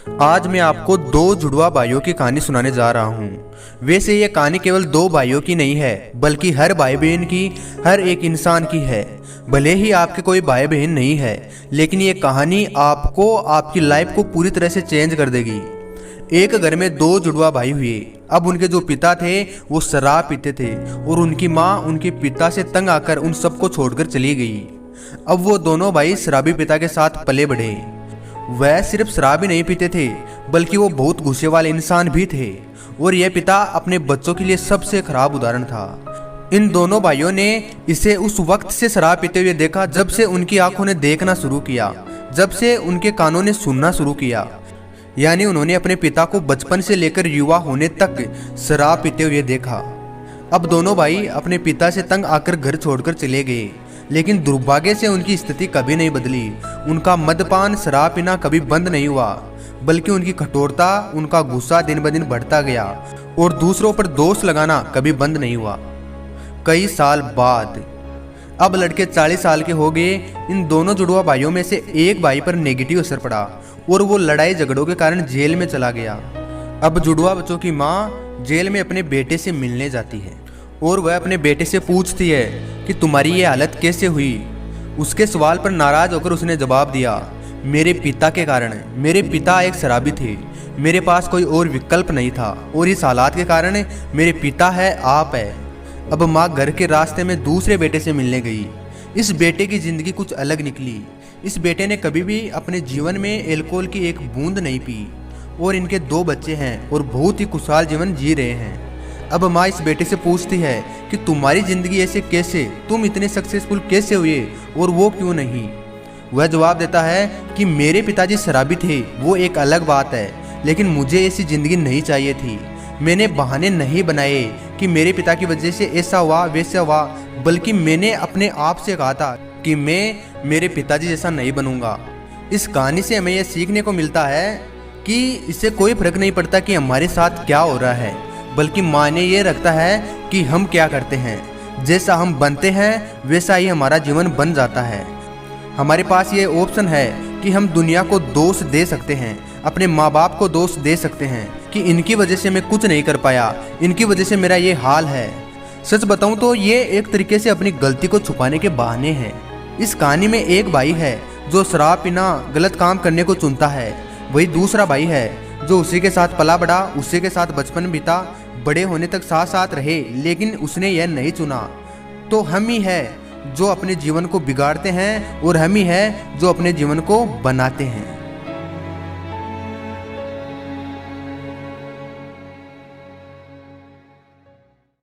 आज मैं आपको दो जुड़वा भाइयों की कहानी सुनाने जा रहा हूँ। वैसे ये कहानी केवल दो भाइयों की नहीं है, बल्कि हर भाई बहन की, हर एक इंसान की है। भले ही आपके कोई भाई बहन नहीं है, लेकिन ये कहानी आपको, आपकी लाइफ को पूरी तरह से चेंज कर देगी। एक घर में दो जुड़वा भाई हुए। अब उनके जो पिता थे वो शराब पीते थे और उनकी माँ उनके पिता से तंग आकर उन सबको छोड़कर चली गई। अब वो दोनों भाई शराबी पिता के साथ पले बढ़े। वह सिर्फ शराब ही नहीं पीते थे, बल्कि वो बहुत गुस्से वाले इंसान भी थे और यह पिता अपने बच्चों के लिए सबसे खराब उदाहरण था। इन दोनों भाइयों ने इसे उस वक्त से शराब पीते हुए देखा जब से उनकी आंखों ने देखना शुरू किया, जब से उनके कानों ने सुनना शुरू किया। यानी उन्होंने अपने पिता को बचपन से लेकर युवा होने तक शराब पीते हुए देखा। अब दोनों भाई अपने पिता से तंग आकर घर छोड़कर चले गए, लेकिन दुर्भाग्य से उनकी स्थिति कभी नहीं बदली। उनका मद्यपान, शराब पीना कभी बंद नहीं हुआ, बल्कि उनकी कठोरता, उनका गुस्सा दिन ब दिन बढ़ता गया और दूसरों पर दोष लगाना कभी बंद नहीं हुआ। कई साल बाद अब लड़के 40 साल के हो गए। इन दोनों जुड़वा भाइयों में से एक भाई पर नेगेटिव असर पड़ा और वो लड़ाई झगड़ों के कारण जेल में चला गया। अब जुड़वा बच्चों की माँ जेल में अपने बेटे से मिलने जाती है और वह अपने बेटे से पूछती है कि तुम्हारी ये हालत कैसे हुई। उसके सवाल पर नाराज होकर उसने जवाब दिया, मेरे पिता के कारण। मेरे पिता एक शराबी थे, मेरे पास कोई और विकल्प नहीं था और इस हालात के कारण मेरे पिता है, आप है। अब माँ घर के रास्ते में दूसरे बेटे से मिलने गई। इस बेटे की जिंदगी कुछ अलग निकली। इस बेटे ने कभी भी अपने जीवन में अल्कोहल की एक बूंद नहीं पी और इनके 2 बच्चे हैं और बहुत ही खुशहाल जीवन जी रहे हैं। अब माँ इस बेटे से पूछती है कि तुम्हारी जिंदगी ऐसे कैसे, तुम इतने सक्सेसफुल कैसे हुए और वो क्यों नहीं। वह जवाब देता है कि मेरे पिताजी शराबी थे, वो एक अलग बात है, लेकिन मुझे ऐसी जिंदगी नहीं चाहिए थी। मैंने बहाने नहीं बनाए कि मेरे पिता की वजह से ऐसा हुआ वैसा हुआ, बल्कि मैंने अपने आप से कहा था कि मैं मेरे पिताजी जैसा नहीं बनूंगा। इस कहानी से हमें यह सीखने को मिलता है कि इससे कोई फर्क नहीं पड़ता कि हमारे साथ क्या हो रहा है, बल्कि मायने ये रखता है कि हम क्या करते हैं। जैसा हम बनते हैं वैसा ही हमारा जीवन बन जाता है। हमारे पास ये ऑप्शन है कि हम दुनिया को दोष दे सकते हैं, अपने माँ बाप को दोष दे सकते हैं कि इनकी वजह से मैं कुछ नहीं कर पाया, इनकी वजह से मेरा ये हाल है। सच बताऊं तो ये एक तरीके से अपनी गलती को छुपाने के बहाने हैं। इस कहानी में एक भाई है जो शराब पीना, गलत काम करने को चुनता है, वही दूसरा भाई है जो उसी के साथ पला बढ़ा, उसी के साथ बचपन बीता, बड़े होने तक साथ साथ रहे, लेकिन उसने यह नहीं चुना। तो हम ही है जो अपने जीवन को बिगाड़ते हैं और हम ही है जो अपने जीवन को बनाते हैं।